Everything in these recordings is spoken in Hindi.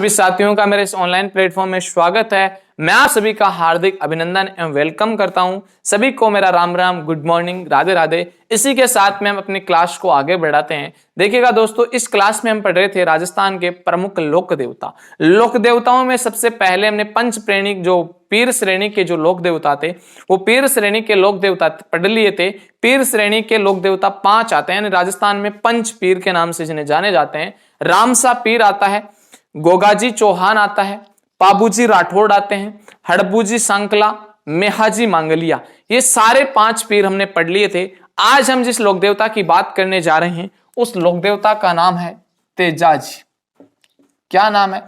सभी साथियों का मेरे इस ऑनलाइन प्लेटफॉर्म में स्वागत है। मैं आप सभी का हार्दिक अभिनंदन एवं वेलकम करता हूं। सभी को मेरा राम राम, गुड मॉर्निंग, राधे राधे। इसी के साथ में हम अपनी क्लास को आगे बढ़ाते हैं। देखिएगा दोस्तों, इस क्लास में हम पढ़ रहे थे राजस्थान के प्रमुख लोक देवता। लोक देवताओं में सबसे पहले हमने पंच प्रेणी, जो पीर श्रेणी के जो लोक देवता थे, वो पीर श्रेणी के लोक देवता पढ़ लिए थे। पीर श्रेणी के लोक देवता 5 आते हैं। राजस्थान में पंच पीर के नाम से जिन्हें जाने जाते हैं। रामसा पीर आता है, गोगाजी चौहान आता है, पाबूजी राठौड़ आते हैं, हड़बूजी सांकला, मेहाजी मांगलिया। ये सारे 5 पीर हमने पढ़ लिए थे। आज हम जिस लोक देवता की बात करने जा रहे हैं उस लोक देवता का नाम है तेजाजी। क्या नाम है?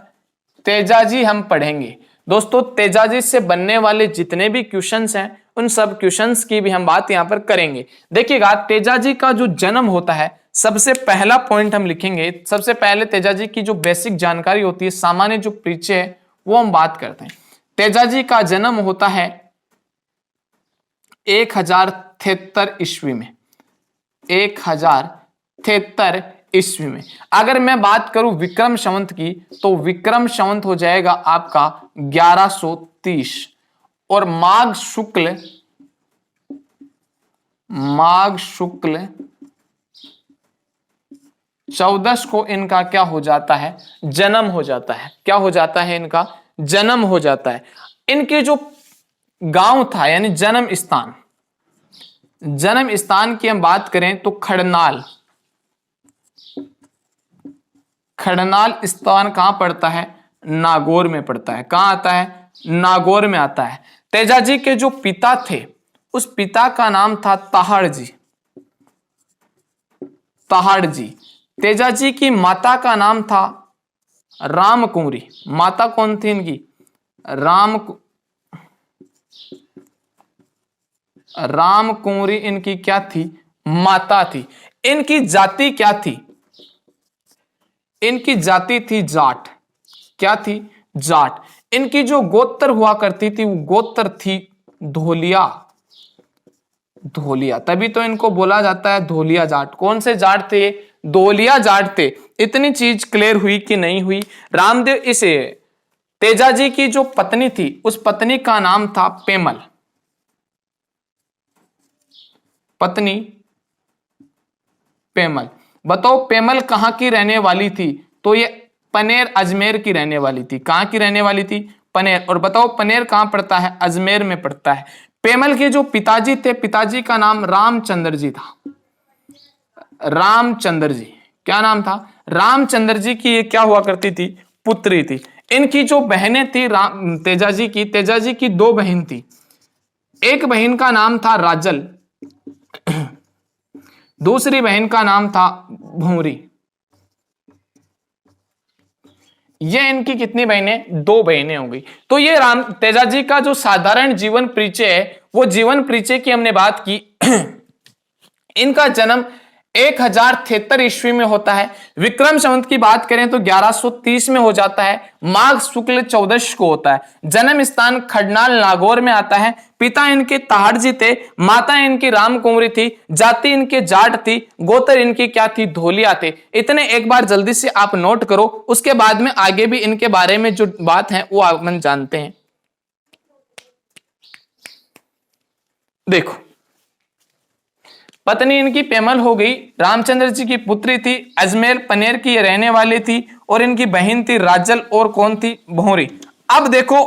तेजाजी हम पढ़ेंगे। दोस्तों, तेजाजी से बनने वाले जितने भी क्वेश्चंस हैं उन सब क्वेश्चंस की भी हम बात यहां पर करेंगे। देखिएगा, तेजाजी का जो जन्म होता है, सबसे पहला पॉइंट हम लिखेंगे। सबसे पहले तेजाजी की जो बेसिक जानकारी होती है, सामान्य जो परिचय है, वो हम बात करते हैं। तेजाजी का जन्म होता है 1073 ईस्वी में। 1073 ईस्वी में। अगर मैं बात करूं विक्रम संवत की, तो विक्रम संवत हो जाएगा आपका 1130 और माघ शुक्ल 14 को इनका क्या हो जाता है? जन्म हो जाता है। क्या हो जाता है? इनका जन्म हो जाता है। इनके जो गांव था, यानी जन्म स्थान की हम बात करें तो खड़नाल स्थान कहां पड़ता है? नागौर में पड़ता है। कहां आता है? नागौर में आता है। तेजाजी के जो पिता थे, उस पिता का नाम था ताहड़ जी। तेजाजी की माता का नाम था रामकुंवरी। माता कौन थी इनकी? रामकुंवरी इनकी क्या थी? माता थी। इनकी जाति क्या थी? इनकी जाति थी जाट। क्या थी? जाट। इनकी जो गोत्र हुआ करती थी, वो गोत्र थी धोलिया। तभी तो इनको बोला जाता है धोलिया जाट। कौन से जाट थे? धोलिया जाट थे। इतनी चीज क्लियर हुई कि नहीं हुई? रामदेव इसे तेजाजी की जो पत्नी थी, उस पत्नी का नाम था पेमल। पत्नी पेमल। बताओ, पेमल कहां की रहने वाली थी? तो ये पनेर अजमेर की रहने वाली थी। कहां की रहने वाली थी? पनेर। और बताओ, पनेर कहां पड़ता है? अजमेर में पड़ता है। पेमल के जो पिताजी थे, पिताजी का नाम रामचंद्र जी था। रामचंद्र जी। क्या नाम था? रामचंद्र जी की ये क्या हुआ करती थी? पुत्री थी। इनकी जो बहनें थी तेजाजी की 2 बहन थी। एक बहन का नाम था राजल, दूसरी बहन का नाम था भूरी। ये इनकी कितनी बहनें? 2 बहनें हो गई। तो ये तेजाजी का जो साधारण जीवन परिचय है, वो जीवन परिचय की हमने बात की। इनका जन्म 1073 ईस्वी में होता है। विक्रम संवत की बात करें तो 1130 में हो जाता है। माघ शुक्ल 14 को होता है। जन्म स्थान खडनाल नागौर में आता है। पिता इनके ताहड़ जी थे, माता इनकी रामकुंवरी थी, जाति इनके जाट थी, गोत्र इनकी क्या थी? धोलिया थे। इतने एक बार जल्दी से आप नोट करो, उसके बाद में आगे भी इनके बारे में जो बात है वो अपन जानते हैं। देखो, पत्नी इनकी पेमल हो गई, रामचंद्र जी की पुत्री थी, अजमेर पनेर की रहने वाली थी, और इनकी बहन थी राजल, और कौन थी? भौरी। अब देखो,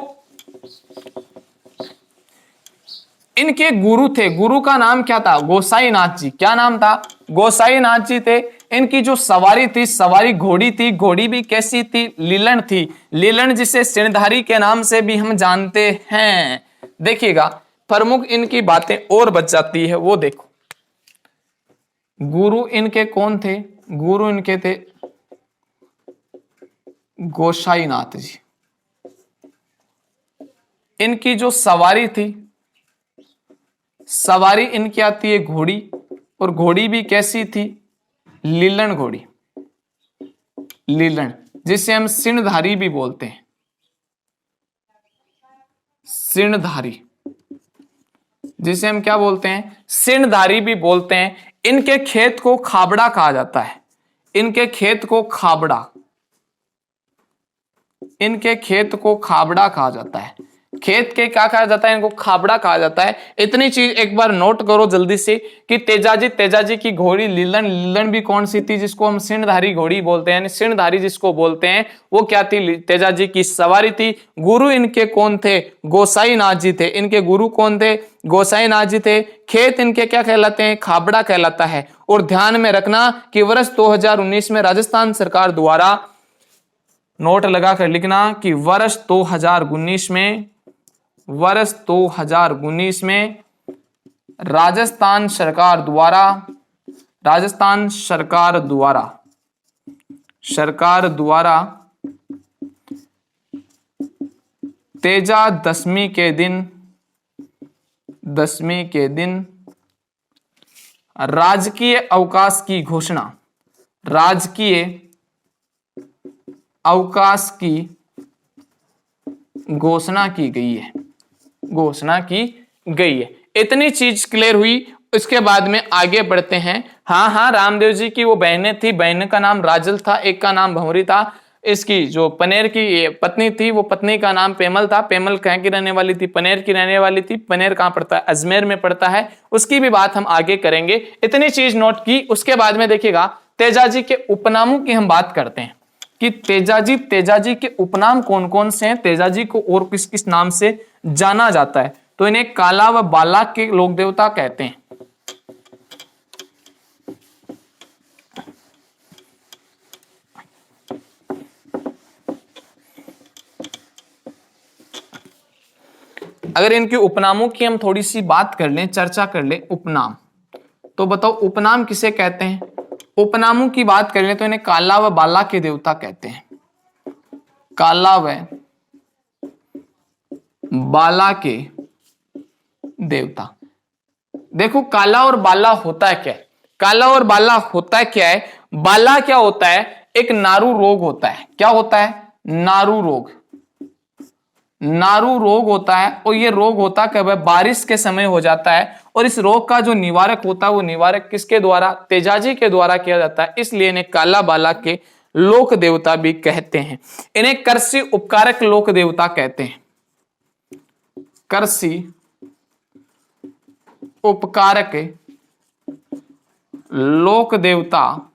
इनके गुरु थे। गुरु का नाम क्या था? गोसाई नाथ जी। क्या नाम था? गोसाई नाथ जी थे। इनकी जो सवारी थी, सवारी घोड़ी थी। घोड़ी भी कैसी थी? लीलन थी। लीलन जिसे सिरधारी के नाम से भी हम जानते हैं। देखिएगा, प्रमुख इनकी बातें और बच जाती है, वो देखो। गुरु इनके कौन थे? गुरु इनके थे गोसाई नाथ जी। इनकी जो सवारी थी, सवारी इनकी आती है घोड़ी, और घोड़ी भी कैसी थी? लीलन घोड़ी। लीलन, जिसे हम सिरधारी भी बोलते हैं। सिरधारी, जिसे हम क्या बोलते हैं? सिरधारी भी बोलते हैं। इनके खेत को खाबड़ा कहा जाता है। इनके खेत को खाबड़ा इनके खेत को खाबड़ा कहा जाता है। खेत के क्या कहा जाता है? इनको खाबड़ा कहा जाता है। इतनी चीज एक बार नोट करो जल्दी से कि तेजाजी की घोड़ी लीलन भी कौन सी थी? जिसको हम सिंहधारी घोड़ी बोलते हैं, सिंहधारी जिसको बोलते हैं, वो क्या थी? तेजाजी की सवारी थी। गुरु इनके कौन थे? गोसाईनाथ जी थे। इनके गुरु कौन थे? गोसाईनाथ जी थे। खेत इनके क्या कहलाते हैं? खाबड़ा कहलाता है। और ध्यान में रखना कि वर्ष 2019 में राजस्थान सरकार द्वारा, नोट लगा कर लिखना कि वर्ष 2019 में राजस्थान सरकार द्वारा तेजा दशमी के दिन राजकीय अवकाश की घोषणा की गई है। इतनी चीज क्लियर हुई। इसके बाद में आगे बढ़ते हैं। हाँ, रामदेव जी की वो बहनें थी। बहन का नाम राजल था, एक का नाम भंवरी था। इसकी जो पनेर की पत्नी थी, वो पत्नी का नाम पेमल था। पेमल कहाँ की रहने वाली थी? पनेर की रहने वाली थी। पनेर कहाँ पड़ता है? अजमेर में पड़ता है। उसकी भी बात हम आगे करेंगे। इतनी चीज नोट की। उसके बाद में देखिएगा तेजाजी के उपनामों की हम बात करते हैं कि तेजाजी के उपनाम कौन कौन से हैं, तेजाजी को और किस किस नाम से जाना जाता है। तो इन्हें काला व बाला के लोक देवता कहते हैं। अगर इनके उपनामों की हम थोड़ी सी बात कर लें, चर्चा कर लें, उपनाम, तो बताओ उपनाम किसे कहते हैं? उपनामों की बात कर लें तो इन्हें काला व बाला के देवता कहते हैं। काला व बाला के देवता। देखो काला और बाला होता है क्या? काला और बाला होता है क्या है? बाला क्या होता है? एक नारू रोग होता है। क्या होता है? नारू रोग होता है। और ये रोग होता कब है? बारिश के समय हो जाता है। और इस रोग का जो निवारक होता है, वो निवारक किसके द्वारा? तेजाजी के द्वारा किया जाता है। इसलिए इन्हें काला बाला के लोक देवता भी कहते हैं। इन्हें कृषि उपकारक लोक देवता कहते हैं। कृषि उपकारक लोक देवता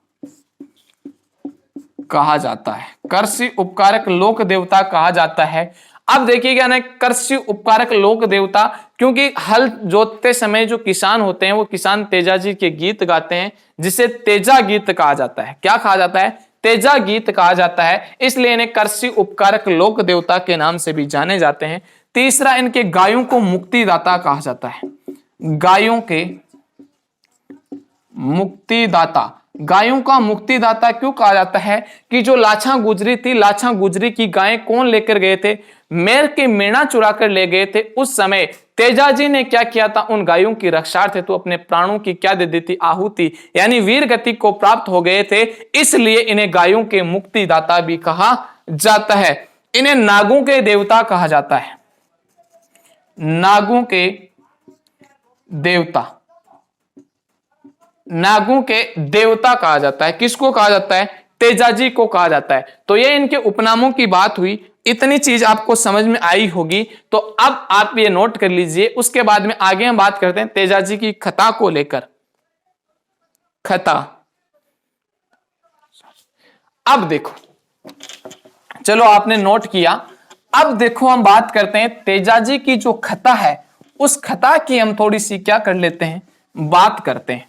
कहा जाता है। कृषि उपकारक लोक देवता कहा जाता है। अब देखिएगा ना, कृषि उपकारक लोक देवता, क्योंकि हल जोतते समय जो किसान होते हैं वो किसान तेजाजी के गीत गाते हैं, जिसे तेजा गीत कहा जाता है। क्या कहा जाता है? तेजा गीत कहा जाता है। इसलिए इन्हें कृषि उपकारक लोक देवता के नाम से भी जाने जाते हैं। तीसरा, इनके गायों को मुक्तिदाता कहा जाता है। गायों के मुक्तिदाता। गायों का मुक्तिदाता क्यों कहा जाता है? कि जो लाछा गुजरी थी, लाछा गुजरी की गायें कौन लेकर गए थे? मेर के मेणा चुरा कर ले गए थे। उस समय तेजाजी ने क्या किया था? उन गायों की रक्षार्थ तो अपने प्राणों की क्या दे दी थी? आहुति, यानी वीर गति को प्राप्त हो गए थे। इसलिए इन्हें गायों के मुक्तिदाता भी कहा जाता है। इन्हें नागों के देवता कहा जाता है। नागों के देवता कहा जाता है। किसको कहा जाता है? तेजाजी को कहा जाता है। तो ये इनके उपनामों की बात हुई। इतनी चीज आपको समझ में आई होगी। तो अब आप ये नोट कर लीजिए। उसके बाद में आगे हम बात करते हैं तेजाजी की कथा को लेकर। कथा, अब देखो, चलो आपने नोट किया। अब देखो हम बात करते हैं तेजाजी की जो कथा है, उस कथा की हम थोड़ी सी क्या कर लेते हैं? बात करते हैं।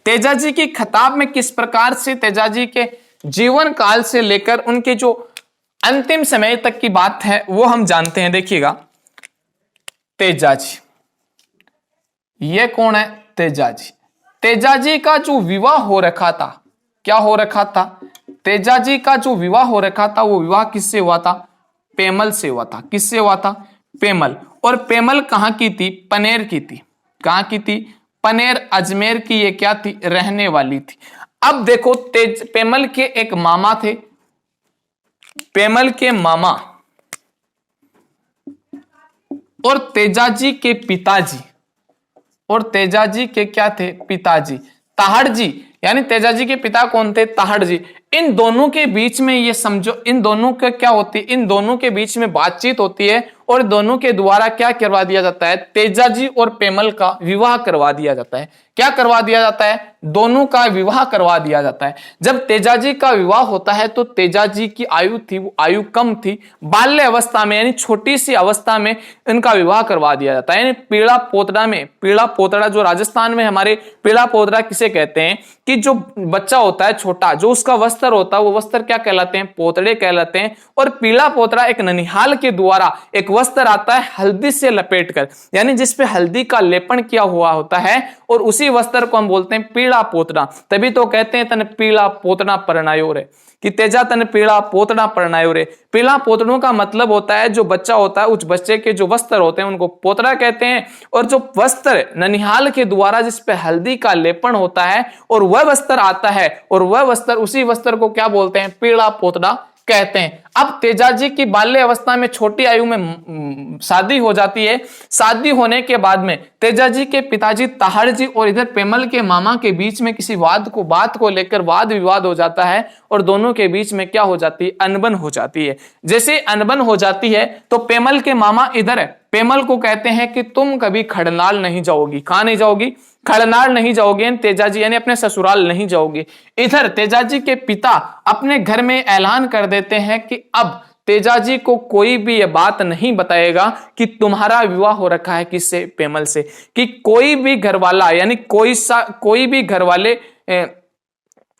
तेजाजी की खताब में किस प्रकार से तेजाजी के जीवन काल से लेकर उनके जो अंतिम समय तक की बात है वो हम जानते हैं। देखिएगा, तेजाजी, ये कौन है? तेजाजी। तेजाजी का जो विवाह हो रखा था, क्या हो रखा था? तेजाजी का जो विवाह हो रखा था, वो विवाह किससे हुआ था? पेमल से हुआ था। किससे हुआ था? पेमल। और पेमल कहां की थी? पनेर की थी। कहां की थी? पनेर, अजमेर की ये क्या थी? रहने वाली थी। अब देखो, पेमल के एक मामा थे। पेमल के मामा और तेजाजी के पिताजी, और तेजाजी के क्या थे? पिताजी। ताहड़ जी, यानी तेजाजी के पिता कौन थे? ताहड़ जी। इन दोनों के बीच में ये समझो, इन दोनों का क्या होती है, इन दोनों के बीच में बातचीत होती है और दोनों के द्वारा क्या करवा दिया जाता है? तेजाजी और पेमल का विवाह करवा दिया जाता है। क्या करवा दिया जाता है? दोनों का विवाह करवा दिया जाता है। जब तेजाजी का विवाह होता है तो तेजाजी की आयु थी, वो आयु कम थी, बाल्य अवस्था में यानी छोटी सी अवस्था में इनका विवाह करवा दिया जाता है। यानी पीड़ा पोतड़ा में, पीड़ा पोतड़ा जो राजस्थान में हमारे पीड़ा पोतड़ा किसे कहते हैं कि जो बच्चा होता है छोटा, जो उसका वस्त्र होता है वो वस्त्र क्या कहलाते हैं? पोतड़े कहलाते हैं। और पीड़ा पोतड़ा एक ननिहाल के द्वारा एक वस्त्र आता है हल्दी से लपेटकर, यानी जिसपे हल्दी का लेपन किया हुआ होता है, और उसी वस्त्र को हम बोलते हैं पीड़ा पोतड़ा। तभी तो कहते हैं तन पीड़ा पोतड़ा परणायो रे, कि तेजा तन पीड़ा पोतड़ा परणायो रे। पीड़ा पोतड़ों का मतलब होता है जो बच्चा होता है, उस बच्चे के जो वस्त्र होते हैं उनको पोतड़ा कहते हैं। और जो वस्त्र ननिहाल के द्वारा जिसपे हल्दी का लेपन होता है और वह वस्त्र आता है, और वह वस्त्र, उसी वस्त्र को क्या बोलते हैं? पीड़ा पोतड़ा कहते हैं। अब तेजाजी की बाल्य अवस्था में छोटी आयु में शादी हो जाती है। शादी होने के बाद में तेजाजी के पिताजी ताहड़ जी और इधर पेमल के मामा के बीच में किसी बात को लेकर वाद विवाद हो जाता है, और दोनों के बीच में क्या हो जाती है? अनबन हो जाती है। जैसे अनबन हो जाती है तो पेमल के मामा इधर पेमल को कहते हैं कि तुम कभी खड़नाल नहीं जाओगी। कहां नहीं जाओगी? खड़नाल नहीं जाओगे, तेजाजी यानी अपने ससुराल नहीं जाओगे। इधर तेजाजी के पिता अपने घर में ऐलान कर देते हैं कि अब तेजाजी को कोई भी ये बात नहीं बताएगा कि तुम्हारा विवाह हो रखा है किससे? पेमल से। कि कोई भी घरवाला, यानी कोई भी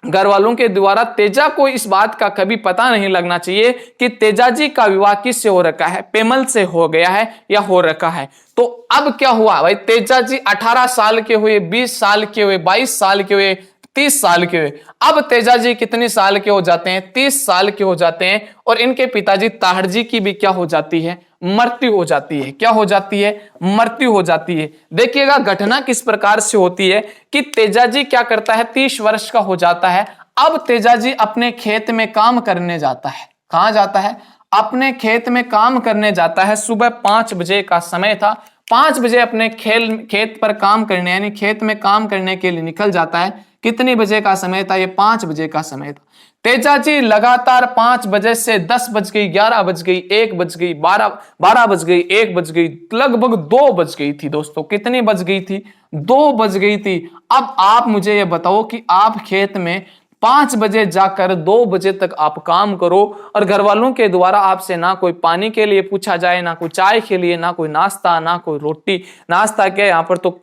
घर वालों के द्वारा तेजा को इस बात का कभी पता नहीं लगना चाहिए कि तेजाजी का विवाह किससे हो रखा है? पेमल से हो गया है या हो रखा है। तो अब क्या हुआ भाई? तेजाजी 18 साल के हुए, 20 साल के हुए, 22 साल के हुए, 30 साल के हुए। अब तेजाजी कितने साल के हो जाते हैं? 30 साल के हो जाते हैं। और इनके पिताजी ताहड़ जी की भी क्या हो जाती है? मृत्यु हो जाती है। क्या हो जाती है? मृत्यु हो जाती है। देखिएगा घटना किस प्रकार से होती है कि तेजाजी क्या करता है? 30 वर्ष का हो जाता है। अब तेजाजी अपने खेत में काम करने जाता है। कहां जाता है? अपने खेत में काम करने जाता है। सुबह 5 बजे का समय था। 5 बजे अपने खेत पर काम करने, यानी खेत में काम करने के लिए निकल जाता है। कितने बजे का समय था? ये 5 बजे का समय था। तेजाजी लगातार 5 बजे से 10 बज गई, 11 बज गई, 1 बज गई, 12 बज गई, 1 बज गई, लगभग 2 बज गई थी दोस्तों। कितनी बज गई थी? 2 बज गई थी। अब आप मुझे ये बताओ कि आप खेत में 5 बजे जाकर 2 बजे तक आप काम करो, और घर वालों के द्वारा आपसे ना कोई पानी के लिए पूछा जाए, ना कोई चाय के लिए, ना कोई नाश्ता, ना कोई रोटी। नाश्ता क्या, यहाँ पर तो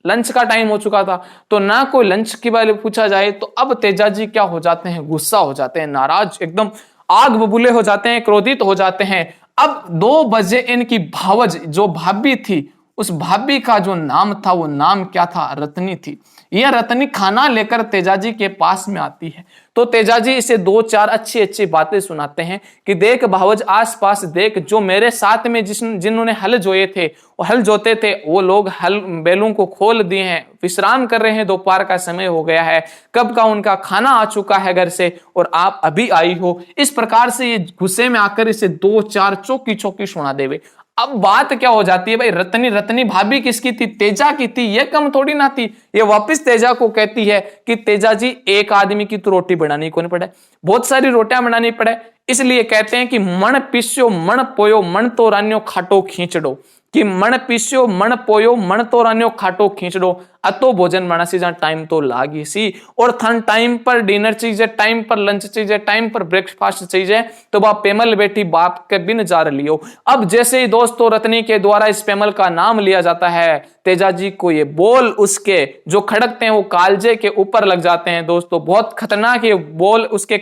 लंच का टाइम हो चुका था, तो ना कोई लंच के बारे में पूछा जाए। तो अब तेजाजी क्या हो जाते हैं? गुस्सा हो जाते हैं, नाराज, एकदम आग बबूले हो जाते हैं, क्रोधित हो जाते हैं। अब 2 बजे इनकी भावज, जो भाभी थी, उस भाभी का जो नाम था वो नाम क्या था? रत्नी थी। यह रत्नी खाना लेकर तेजाजी के पास में आती है। तो तेजाजी इसे 2-4 अच्छी अच्छी बातें सुनाते हैं कि देख भावज, आस पास देख, जो मेरे साथ में जिन्होंने हल जोए थे, वो हल जोते थे, वो लोग हल बैलों को खोल दिए हैं, विश्राम कर रहे हैं, दोपहर का समय हो गया है, कब का उनका खाना आ चुका है घर से, और आप अभी आई हो। इस प्रकार से ये गुस्से में आकर इसे 2-4 चौकी चौकी सुना देवे। अब बात क्या हो जाती है भाई? रत्नी भाभी किसकी थी? तेजा की थी। ये कम थोड़ी ना थी। ये वापस तेजा को कहती है कि तेजा जी, एक आदमी की तो रोटी बनानी को नहीं पड़े, बहुत सारी रोटियां बनानी पड़े, इसलिए कहते हैं कि मन पीस्यो मन पोयो मन तो रान्यो खाटो खींचड़ो। कि मन पीस्यो मन पोयो मन तो रान्यो खाटो खींचड़ो, अतो भोजन बना सी, जहां टाइम तो लागी सी। और थन टाइम पर डिनर चाहिए, टाइम पर लंच चाहिए, टाइम पर ब्रेकफास्ट चाहिए, तो बाप पेमल बेटी बाप के बिन जार लियो। अब जैसे ही दोस्तों रत्नी के द्वारा इस पेमल का नाम लिया जाता है, तेजाजी को ये बोल उसके जो खड़कते हैं वो कालजे के ऊपर लग जाते हैं दोस्तों। बहुत खतरनाक ये बोल उसके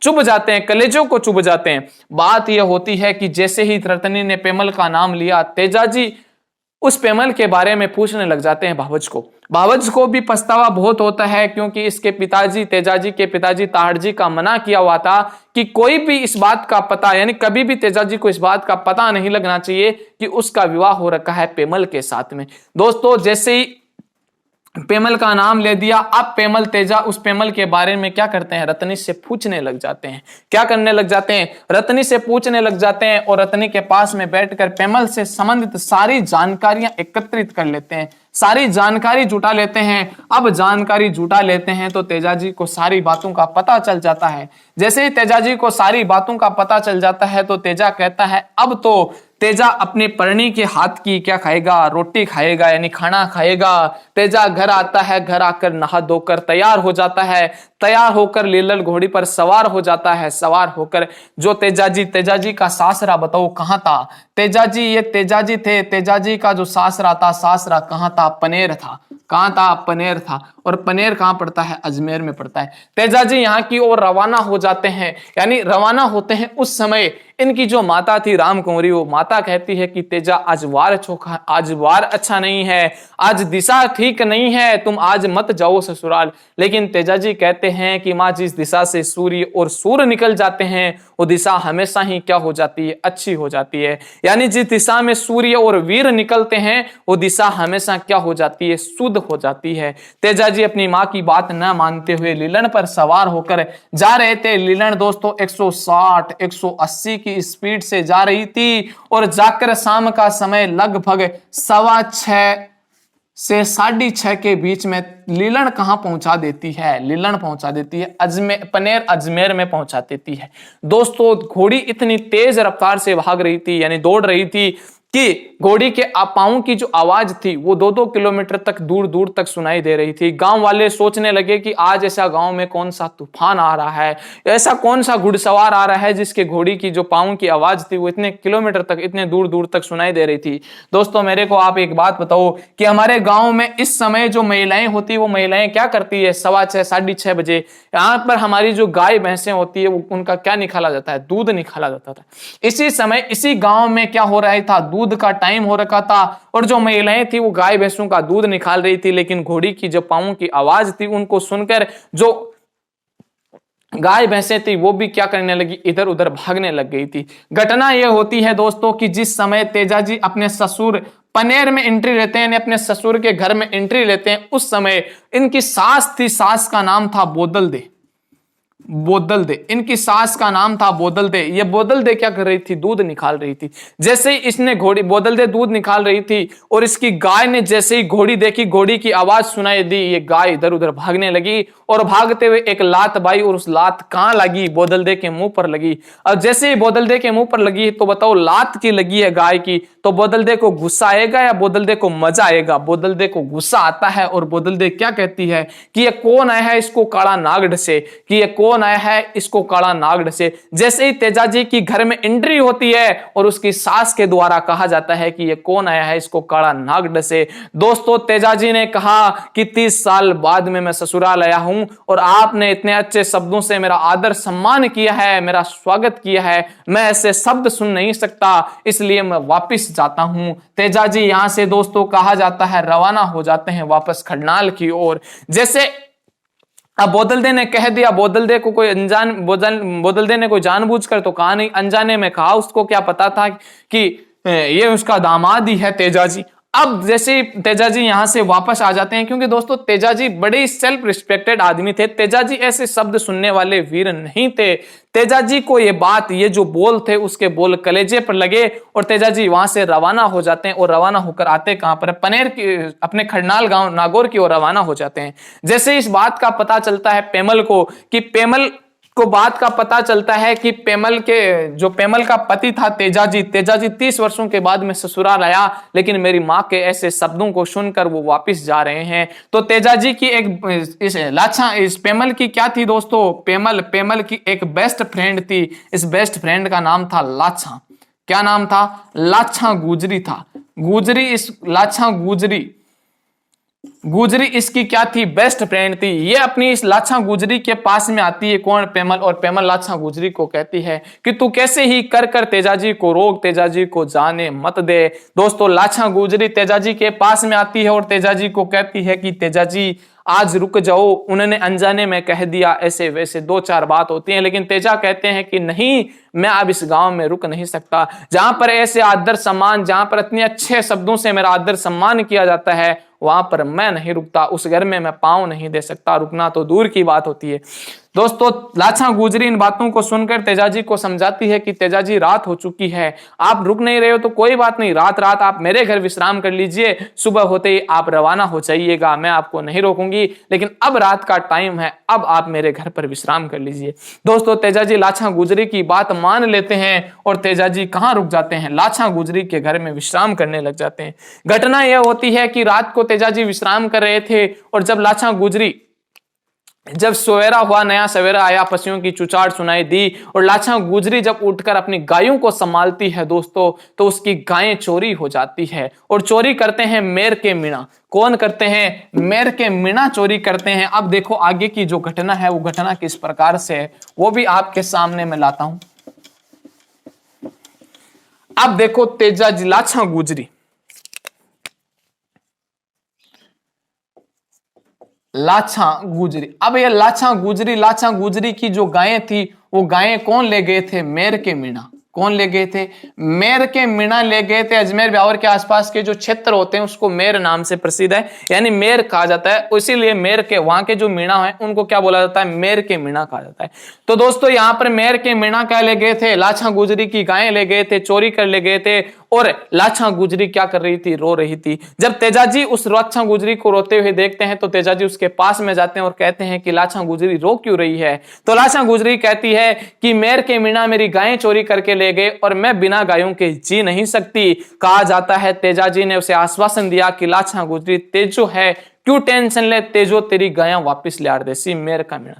चुभ जाते हैं, कलेजों को चुभ जाते हैं। बात यह होती है कि जैसे ही रत्नी ने पेमल का नाम लिया, तेजाजी उस पेमल के बारे में पूछने लग जाते हैं भावज को। भावज को भी पछतावा बहुत होता है, क्योंकि इसके पिताजी, तेजाजी के पिताजी ताहड़ जी का मना किया हुआ था कि कोई भी इस बात का पता, यानी कभी भी तेजाजी को इस बात का पता नहीं लगना चाहिए कि उसका विवाह हो रखा है पेमल के साथ में। दोस्तों जैसे ही पेमल का नाम ले दिया। अब पेमल तेजा उस पेमल के बारे में क्या करते हैं, रतनी से पूछने लग जाते हैं। क्या करने लग जाते हैं, रतनी से पूछने लग जाते हैं और रतनी के पास में बैठकर पेमल से संबंधित सारी जानकारियां एकत्रित कर लेते हैं, सारी जानकारी जुटा लेते हैं। अब जानकारी जुटा लेते हैं तो तेजाजी को सारी बातों का पता चल जाता है। जैसे ही तेजाजी को सारी बातों का पता चल जाता है तो तेजा कहता है अब तो तेजा अपनी परनी के हाथ की क्या खाएगा, रोटी खाएगा, यानी खाना खाएगा। तेजा घर आता है, घर आकर नहा धोकर तैयार हो जाता है। तैयार होकर लीलड़ घोड़ी पर सवार हो जाता है। सवार होकर जो तेजाजी का सासरा बताओ कहाँ था। ये तेजाजी थे, तेजाजी का जो सासरा था, सासरा कहाँ था, पनेर था। कहाँ था, पनेर था। और पनेर कहाँ पड़ता है, अजमेर में पड़ता है। तेजाजी यहाँ की ओर रवाना हो जाते हैं, यानी रवाना होते हैं। उस समय इनकी जो माता थी राम कुंवरी, वो माता कहती है कि तेजा आज वार चोखा, आज वार अच्छा नहीं है, आज दिशा ठीक नहीं है, तुम आज मत जाओ ससुराल। लेकिन तेजाजी कहते हैं कि माँ जिस दिशा से सूर्य और सूर्य निकल जाते हैं वो दिशा हमेशा ही क्या हो जाती है, अच्छी हो जाती है। यानी जिस दिशा में सूर्य और वीर निकलते हैं वो दिशा हमेशा क्या हो जाती है, शुद्ध हो जाती है। तेजाजी अपनी माँ की बात न मानते हुए लीलन पर सवार होकर जा रहे थे। लीलन दोस्तों 160 180 की स्पीड से जा रही थी और जाकर शाम का समय लगभग 6:15 से 6:30 के बीच में लीलन कहां पहुंचा देती है, लीलन पहुंचा देती है अजमेर, पनेर अजमेर में पहुंचा देती है। दोस्तों घोड़ी इतनी तेज रफ्तार से भाग रही थी, यानी दौड़ रही थी कि घोड़ी के पांव की जो आवाज थी वो 2-2 किलोमीटर तक दूर दूर तक सुनाई दे रही थी। गांव वाले सोचने लगे कि आज ऐसा गांव में कौन सा तूफान आ रहा है, ऐसा कौन सा घुड़सवार आ रहा है जिसके घोड़ी की जो पांव की आवाज थी वो इतने किलोमीटर तक, इतने दूर दूर तक सुनाई दे रही थी। दोस्तों मेरे को आप एक बात बताओ कि हमारे गाँव में इस समय जो महिलाएं होती, वो महिलाएं क्या करती है, 6:15 6:30 बजे यहाँ पर हमारी जो गाय भैंसें होती है उनका क्या निकाला जाता है, दूध निकाला जाता था। इसी समय इसी गाँव में क्या हो रहा था, दूध का टाइम हो रखा था और जो महिलाएं थी वो गाय भैंसों का दूध निकाल रही थी। लेकिन घोड़ी की जो पांवों की आवाज थी उनको सुनकर जो गाय भैंसें थी वो भी क्या करने लगी, इधर उधर भागने लग गई थी। घटना यह होती है दोस्तों कि जिस समय तेजाजी अपने ससुर पनेर में एंट्री लेते हैं, अपने ससुर के घर में एंट्री लेते हैं, उस समय इनकी सास थी, सास का नाम था बोदल दे। बोदल दे, इनकी सास का नाम था बोदल दे। ये बोदल दे क्या कर रही थी, दूध निकाल रही थी। जैसे ही इसने घोड़ी, बोदल दे दूध निकाल रही थी और इसकी गाय ने जैसे ही घोड़ी देखी, घोड़ी की आवाज सुनाई दी, ये गाय इधर उधर भागने लगी और भागते हुए एक लात बाई और उस लात कहां लगी, बोदल दे के मुंह पर लगी। अब जैसे ही बोदल दे के मुंह पर लगी तो बताओ लात की लगी है गाय की, तो बोदल दे को गुस्सा आएगा या बोदल दे को मजा आएगा? बोदल दे को गुस्सा आता है और बोदल दे क्या कहती है कि ये कौन आया है इसको काला नाग ढसे, कि ये कौन आया है इसको काला नाग ढसे। जैसे ही तेजाजी की घर में एंट्री होती है और उसकी सास के द्वारा कहा जाता है कि ये कौन आया है इसको काला नाग ढसे, दोस्तों तेजाजी ने कहा कि 30 साल बाद में मैं ससुराल आया हूं और आपने इतने अच्छे शब्दों से मेरा आदर सम्मान किया है, मेरा स्वागत किया है, मैं ऐसे शब्द सुन नहीं सकता, इसलिए मैं वापस जाता हूं। तेजाजी यहां से दोस्तों कहा जाता है रवाना हो जाते हैं वापस खडनाल की ओर। जैसे अब बोदल दे ने कह दिया, बोदल दे को कोई अनजान, बोदल दे ने कोई जानबूझकर तो कहा नहीं, अनजाने में कहा। उसको क्या पता था कि ये उसका दामाद ही है तेजाजी। अब जैसे तेजाजी यहां से वापस आ जाते हैं, क्योंकि दोस्तों तेजाजी बड़े सेल्फ रिस्पेक्टेड आदमी थे, तेजाजी ऐसे शब्द सुनने वाले वीर नहीं थे। तेजाजी को ये बात, ये जो बोल थे उसके बोल कलेजे पर लगे और तेजाजी वहां से रवाना हो जाते हैं और रवाना होकर आते कहां पर, पनेर की, अपने खडनाल गांव नागौर की ओर रवाना हो जाते हैं। जैसे इस बात का पता चलता है पेमल को, कि पेमल को बात का पता चलता है कि पेमल का पति था तेजाजी 30 वर्षों के बाद में ससुराल आया, लेकिन मेरी माँ के ऐसे शब्दों को सुनकर वो वापस जा रहे हैं। तो तेजाजी की इस पेमल की क्या थी दोस्तों, पेमल की एक बेस्ट फ्रेंड थी। इस बेस्ट फ्रेंड का नाम था लाछा। क्या नाम था? लाछा गुजरी था। लाछा गुजरी इसकी क्या थी? बेस्ट फ्रेंड थी। ये अपनी इस लाछा गुजरी के पास में आती है, कौन? पेमल। और पेमल लाछा गुजरी को कहती है कि तू कैसे ही कर तेजाजी को रोक, तेजाजी को जाने मत दे। दोस्तों लाछा गुजरी तेजाजी के पास में आती है और तेजाजी को कहती है कि तेजाजी आज रुक जाओ, उन्होंने अनजाने में कह दिया, ऐसे वैसे 2-4 बात होती हैं, लेकिन तेजा कहते हैं कि नहीं, मैं अब इस गांव में रुक नहीं सकता। जहां पर ऐसे आदर सम्मान, जहां पर इतने अच्छे शब्दों से मेरा आदर सम्मान किया जाता है, वहां पर मैं नहीं रुकता, उस घर में मैं पांव नहीं दे सकता, रुकना तो दूर की बात होती है। दोस्तों लाछा गुजरी इन बातों को सुनकर तेजाजी को समझाती है कि तेजाजी रात हो चुकी है, आप रुक नहीं रहे हो तो कोई बात नहीं, रात रात आप मेरे घर विश्राम कर लीजिए, सुबह होते ही आप रवाना हो जाइएगा, मैं आपको नहीं रोकूंगी, लेकिन अब रात का टाइम है, अब आप मेरे घर पर विश्राम कर लीजिए। दोस्तों तेजाजी लाछा गुजरी की बात मान लेते हैं और तेजाजी कहां रुक जाते हैं, लाछा गुजरी के घर में विश्राम करने लग जाते हैं। घटना यह होती है कि रात को तेजाजी विश्राम कर रहे थे और जब लाछा गुजरी, जब सवेरा हुआ, नया सवेरा आया, पशुओं की चुचाड़ सुनाई दी और लाछा गुजरी जब उठकर अपनी गायों को संभालती है दोस्तों, तो उसकी गायें चोरी हो जाती है और चोरी करते हैं मेर के मीणा। कौन करते हैं? मेर के मीणा चोरी करते हैं। अब देखो आगे की जो घटना है वो घटना किस प्रकार से है वो भी आपके सामने मैं लाता हूं। अब देखो तेजाजी लाछा गुजरी, लाछा गुजरी, अब ये लाछा गुजरी की जो गायें थी वो गायें कौन ले गए थे? मेर के मीणा। कौन ले गए थे? मेर के मीणा ले गए थे। अजमेर ब्यावर के आसपास के जो क्षेत्र होते हैं उसको मेर नाम से प्रसिद्ध है, यानी मेर कहा जाता है, इसीलिए मेर के वहां के जो मीणा है उनको क्या बोला जाता है? मेर के मीणा कहा जाता है। तो दोस्तों यहाँ पर मेर के मीणा क्या ले गए थे? लाछा गुजरी की गायें ले गए थे, चोरी कर ले गए थे और लाछा गुजरी क्या कर रही थी? रो रही थी। जब तेजाजी उस लाछा गुजरी को रोते हुए देखते हैं तो तेजाजी उसके पास में जाते हैं और कहते हैं कि लाछा गुजरी रो क्यों रही है? तो लाछा गुजरी कहती है कि मेर के मीणा मेरी गायें चोरी करके ले गए और मैं बिना गायों के जी नहीं सकती। कहा जाता है तेजाजी ने उसे आश्वासन दिया कि लाछा गुजरी तेजो है, क्यों टेंशन ले, तेजो तेरी गायां वापस ले आ देसी मेर का मीणा।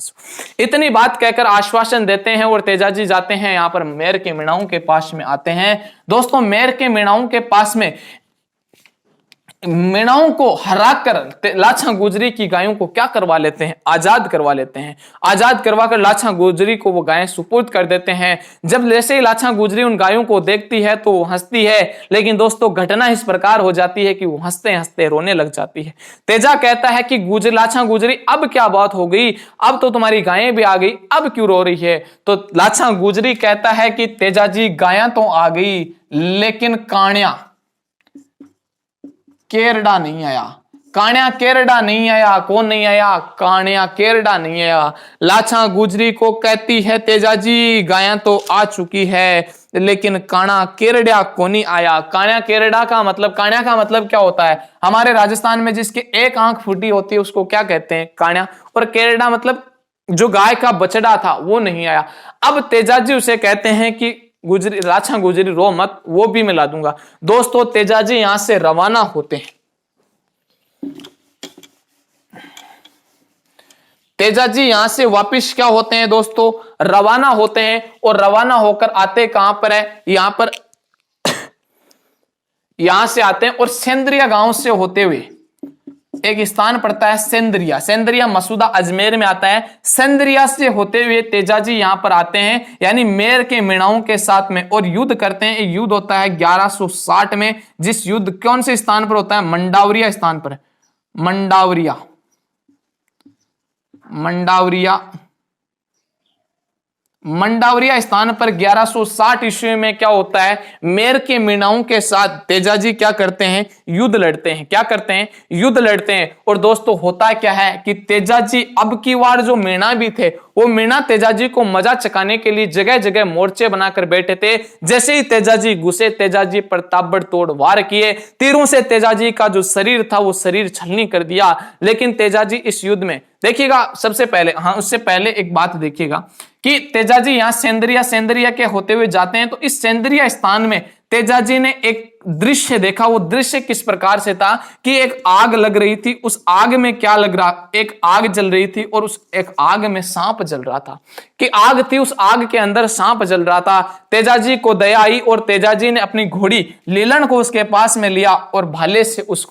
इतनी बात कहकर आश्वासन देते हैं और तेजाजी जाते हैं यहां पर मेर के मीणाओं के पास में आते हैं। दोस्तों मेर के मीणाओं के पास में मीणाओं को हराकर लाछा गुजरी की गायों को क्या करवा लेते हैं? आजाद करवा लेते हैं। आजाद करवाकर लाछा गुजरी को वो गायें सुपुर्द कर देते हैं। जब जैसे ही लाछा गुजरी उन गायों को देखती है तो वो हंसती है, लेकिन दोस्तों घटना इस प्रकार हो जाती है कि वो हंसते हंसते रोने लग जाती है। तेजा कहता है कि लाछा गुजरी अब क्या बात हो गई, अब तो तुम्हारी गायें भी आ गई, अब क्यों रो रही है? तो लाछा गुजरी कहता है कि तेजाजी गायां तो आ गई लेकिन काण्या केरडा नहीं आया। काण्या केरडा नहीं आया। कौन नहीं आया? काण्या केरडा नहीं आया। लाछा गुजरी को कहती है तेजाजी गायां तो आ चुकी है लेकिन काणा केरड़ा को नहीं आया। काण्या केरड़ा का मतलब, काण्या का मतलब क्या होता है? हमारे राजस्थान में जिसके एक आंख फूटी होती है उसको क्या कहते हैं? काण्या। और केरड़ा मतलब जो गाय का बछड़ा था वो नहीं आया। अब तेजाजी उसे कहते हैं कि गुजरी, लाछा गुजरी रो मत, वो भी मैं ला दूंगा। दोस्तों तेजाजी यहां से रवाना होते हैं। तेजाजी यहां से वापिस क्या होते हैं दोस्तों? रवाना होते हैं और रवाना होकर आते कहां पर है? यहां पर यहां से आते हैं और सेंद्रिया गांव से होते हुए एक स्थान पड़ता है सेंद्रिया। सेंद्रिया मसूदा अजमेर में आता है। सेंद्रिया से होते हुए तेजाजी यहां पर आते हैं, यानी मेर के मीणाओं के साथ में, और युद्ध करते हैं। युद्ध होता है 1160 में, जिस युद्ध कौन से स्थान पर होता है? मंडावरिया स्थान पर। मंडावरिया मंडावरिया स्थान पर 1160 ईस्वी में क्या होता है? मेर के मीणाओं के साथ तेजाजी क्या करते हैं? युद्ध लड़ते हैं। क्या करते हैं? युद्ध लड़ते हैं। और दोस्तों होता क्या है कि तेजाजी अब की बार जो मीणा भी थे वो मीणा तेजाजी को मजा चकाने के लिए जगह जगह मोर्चे बनाकर बैठे थे। जैसे ही तेजाजी घुसे, तेजाजी पर ताबड़तोड़ वार किए। तीरों से तेजाजी का जो शरीर था वो शरीर छलनी कर दिया। लेकिन तेजाजी इस युद्ध में, देखिएगा सबसे पहले, हाँ उससे पहले एक बात देखिएगा कि तेजाजी यहां सेंद्रिया के होते हुए जाते हैं। तो इस सेंद्रिया स्थान में तेजाजी ने एक दृश्य देखा। वो दृश्य किस प्रकार से था कि एक आग लग रही थी, उस आग में क्या लग रहा? एक आग जल रही थी और उस एक आग में सांप जल रहा था। कि आग थी, उस आग के अंदर सांप जल रहा था। तेजाजी को दया आई और तेजाजी ने अपनी घोड़ी लीलन को उसके पास में लिया और भाले से उस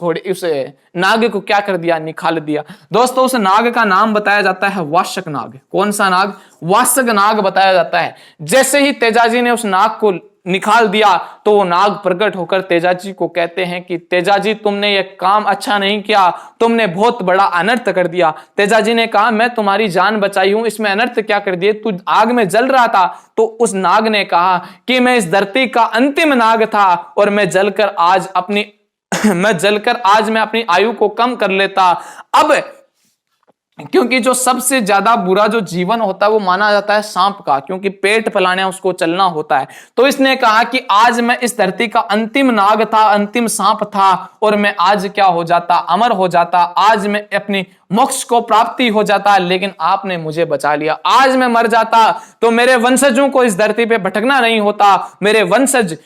नाग को क्या कर दिया? निकाल दिया। दोस्तों उस नाग का नाम बताया जाता है वासक नाग। कौन सा नाग? वासक नाग बताया जाता है। जैसे ही तेजाजी ने उस नाग को निकाल दिया तो वो नाग प्रकट होकर तेजाजी को कहते हैं कि तेजाजी तुमने ये काम अच्छा नहीं किया, तुमने बहुत बड़ा अनर्थ कर दिया। तेजाजी ने कहा मैं तुम्हारी जान बचाई हूं, इसमें अनर्थ क्या कर दिए? तू आग में जल रहा था। तो उस नाग ने कहा कि मैं इस धरती का अंतिम नाग था और मैं जलकर आज अपनी मैं जलकर आज मैं अपनी आयु को कम कर लेता। अब क्योंकि जो सबसे ज्यादा बुरा जो जीवन होता है वो माना जाता है सांप का, क्योंकि पेट फैलाने उसको चलना होता है। तो इसने कहा कि आज मैं इस धरती का अंतिम नाग था, अंतिम सांप था, और मैं आज क्या हो जाता, अमर हो जाता, आज मैं अपनी मोक्ष को प्राप्ति हो जाता, लेकिन आपने मुझे बचा लिया। आज मैं मर जाता तो मेरे वंशजों को इस धरती पे भटकना नहीं होता, मेरे वंशज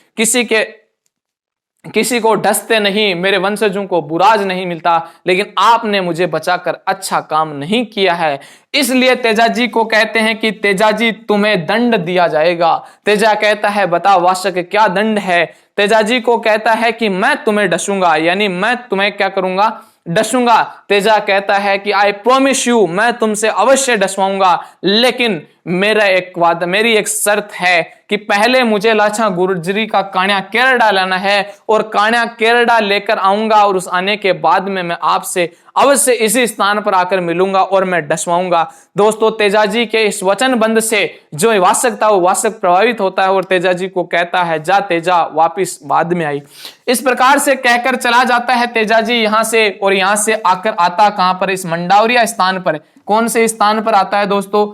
किसी को डसते नहीं, मेरे वंशजों को बुराज नहीं मिलता, लेकिन आपने मुझे बचाकर अच्छा काम नहीं किया है। इसलिए तेजाजी को कहते हैं कि तेजाजी तुम्हें दंड दिया जाएगा। तेजा कहता है बता वाशक क्या दंड है। तेजाजी को कहता है कि मैं तुम्हें डसूंगा, यानी मैं तुम्हें क्या करूंगा, डसूंगा। तेजा कहता है कि आई प्रोमिस यू, मैं तुमसे अवश्य डसवाऊंगा, लेकिन मेरी एक शर्त है कि पहले मुझे लाछा गुर्जरी का कान्या केरडा लाना है, और कान्या केरडा लेकर आऊंगा, और उस आने के बाद में मैं आपसे अवश्य इसी स्थान पर आकर मिलूंगा और मैं डसवाऊंगा। दोस्तों, तेजाजी के इस वचन बंद से जो वासक था वो वासक प्रभावित होता है और तेजाजी को कहता है जा तेजा, वापिस बाद में आई। इस प्रकार से कहकर चला जाता है तेजाजी यहां से, और यहां से आकर आता कहां पर, इस मंडावरिया स्थान पर। कौन से स्थान पर आता है दोस्तों,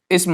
इस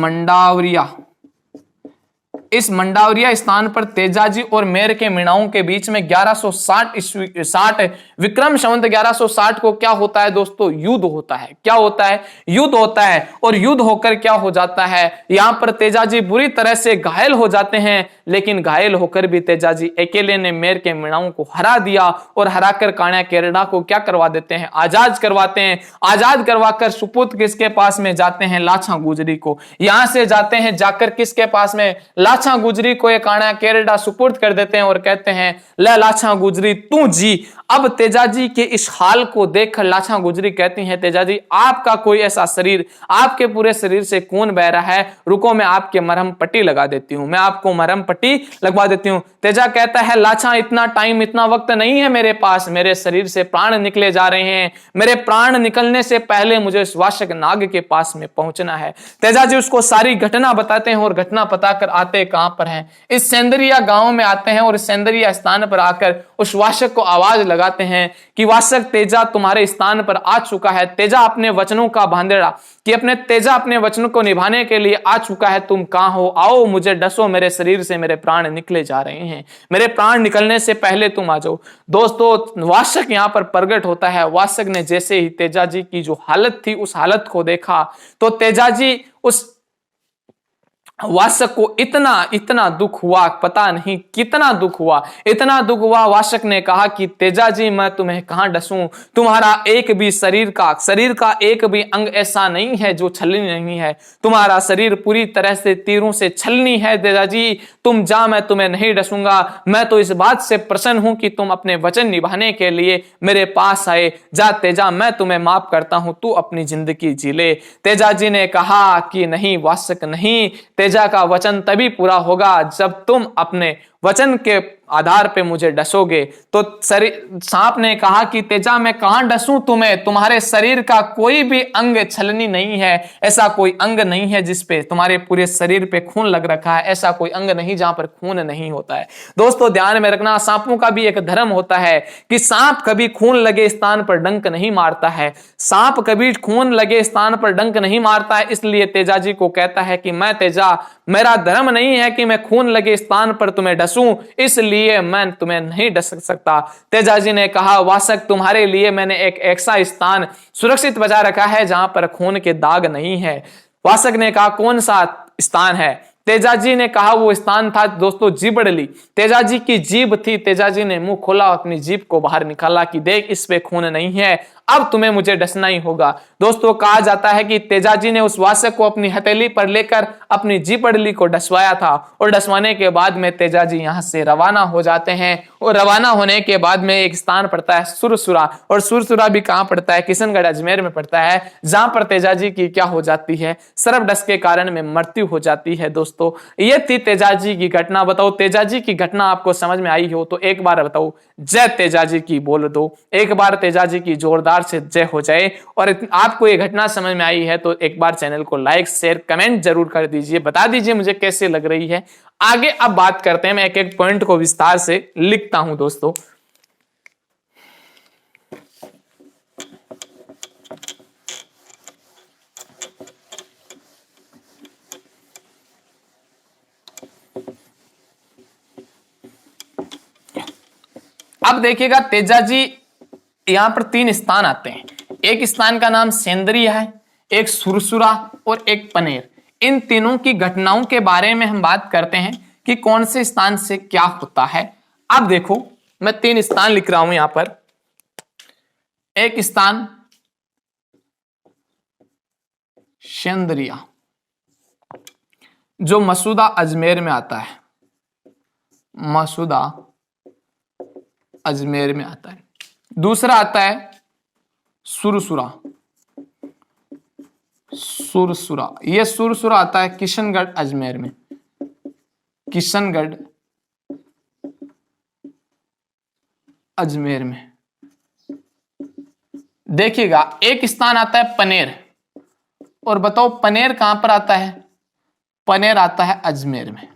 मंडावरिया स्थान पर तेजाजी और मेर के मीणाओं के बीच में 1160 विक्रम संवत 1160 को क्या होता है दोस्तों, युद्ध होता है। क्या होता है, युद्ध होता है। और युद्ध होकर क्या हो जाता है, यहां पर तेजाजी बुरी तरह से घायल हो जाते हैं, लेकिन घायल होकर भी तेजाजी अकेले ने मेर के मीणाओं को हरा दिया, और हराकर कान्या केरडा को क्या करवा देते हैं, आजाद करवाते हैं। आजाद करवाकर सुपुत्र किसके पास में जाते हैं, लाछा गुजरी को। यहां से जाते हैं, जाकर किसके पास में, लाछा गुजरी को ये कान्या केरडा सुपुर्द कर देते हैं और कहते हैं ले लाछा गुजरी तू जी। अब तेजाजी के इस हाल को देखकर लाछा गुजरी कहती हैं तेजाजी आपका कोई ऐसा शरीर, आपके पूरे शरीर से खून बह रहा है, रुको मैं आपके मरहम पट्टी लगा देती हूं, मैं आपको मरहम पट्टी लगवा देती हूं। तेजा कहता है लाछा इतना टाइम, इतना वक्त नहीं है मेरे पास, मेरे शरीर से प्राण निकले जा रहे हैं, मेरे प्राण निकलने से पहले मुझे उस वाशक नाग के पास में पहुंचना है। तेजाजी उसको सारी घटना बताते हैं, और घटना बताकर आते कहां पर हैं, इस सेंदरिया गांव में आते हैं, और इस सेंदरिया स्थान पर आकर उस वाशक को आवाज लगाते हैं कि वाशक तेजा तुम्हारे स्थान पर आ चुका है। तेजा अपने वचनों का बांधेड़ा कि तेजा अपने वचनों को निभाने के लिए आ चुका है। तुम कहां हो, आओ मुझे डसो, मेरे शरीर से मेरे प्राण निकले जा रहे हैं, मेरे प्राण निकलने से पहले तुम आ जाओ। दोस्तों, वाशक यहां पर प्रकट होता है। वाशक ने जैसे ही तेजाजी की जो हालत थी उस हालत को देखा, तो तेजाजी उस वाशक को इतना दुख हुआ, पता नहीं कितना दुख हुआ, इतना दुख हुआ। वाशक ने कहा कि तेजाजी मैं तुम्हें कहां डसूं, तुम्हारा एक भी शरीर का एक भी अंग ऐसा नहीं है जो छलनी नहीं है, तुम्हारा शरीर पूरी तरह से तीरों से छलनी है। तेजाजी तुम जा, मैं तुम्हें नहीं डसूंगा। मैं तो इस बात से प्रसन्न हूं कि तुम अपने वचन निभाने के लिए मेरे पास आए। जा तेजा, मैं तुम्हें माफ करता हूं, तू अपनी जिंदगी जी ले। तेजाजी ने कहा कि नहीं वाशक नहीं, तेजा का वचन तभी पूरा होगा जब तुम अपने वचन के आधार पे मुझे डसोगे। तो सांप ने कहा कि तेजा मैं कहां डसूं तुम्हें, तुम्हारे शरीर का कोई भी अंग छलनी नहीं है, ऐसा कोई अंग नहीं है जिसपे तुम्हारे पूरे शरीर पे खून लग रखा है, ऐसा कोई अंग नहीं जहां पर खून नहीं होता है। दोस्तों ध्यान में रखना, सांपों का भी एक धर्म होता है कि सांप कभी खून लगे स्थान पर डंक नहीं मारता है, सांप कभी खून लगे स्थान पर डंक नहीं मारता है। इसलिए तेजाजी को कहता है कि मैं तेजा, मेरा धर्म नहीं है कि मैं खून लगे स्थान पर तुम्हें डसूं, इसलिए मैं तुम्हें नहीं डस सकता। तेजाजी ने कहा वाशक तुम्हारे लिए मैंने एक ऐसा स्थान सुरक्षित बचा रखा है जहां पर खून के दाग नहीं है। वाशक ने कहा कौन सा स्थान है। तेजाजी ने कहा वो स्थान था दोस्तों जीबड़ली। तेजाजी की जीभ थी, तेजाजी ने मुंह खोला, अपनी जीभ को बाहर निकाला कि देख इस पे खून नहीं है, अब तुम्हें मुझे डसना ही होगा। दोस्तों कहा जाता है कि तेजाजी ने उस वाशक को अपनी हथेली पर लेकर अपनी जीपड़ली को डसवाया था, और डसवाने के बाद में तेजाजी यहां से रवाना हो जाते हैं। और रवाना होने के बाद में एक स्थान पड़ता है सुरसुरा, और सुरसुरा भी कहां पड़ता है, किशनगढ़ अजमेर में पड़ता है, जहां पर तेजाजी की क्या हो जाती है, सर्प डस के कारण में मृत्यु हो जाती है। दोस्तों ये थी तेजाजी की घटना। बताओ तेजाजी की घटना आपको समझ में आई हो तो एक बार बताओ जय तेजाजी की बोल दो, एक बार तेजाजी की जोरदार जोरदार से जय हो जाए। और आपको ये घटना समझ में आई है तो एक बार चैनल को लाइक शेयर कमेंट जरूर कर दीजिए, बता दीजिए मुझे कैसे लग रही है। आगे अब बात करते हैं, मैं एक एक पॉइंट को विस्तार से लिखता हूं दोस्तों। अब देखिएगा तेजाजी, यहां पर 3 स्थान आते हैं। एक स्थान का नाम सेंद्रिय है, एक सुरसुरा और एक पनेर। इन तीनों की घटनाओं के बारे में हम बात करते हैं कि कौन से स्थान से क्या होता है। अब देखो मैं 3 स्थान लिख रहा हूं यहां पर। एक स्थान सेंद्रिया जो मसूदा अजमेर में आता है, मसूदा अजमेर में आता है। दूसरा आता है सुरसुरा, सुरसुरा ये सुरसुरा आता है किशनगढ़ अजमेर में, किशनगढ़ अजमेर में। देखिएगा एक स्थान आता है पनेर, और बताओ पनेर कहां पर आता है? पनेर आता है अजमेर में।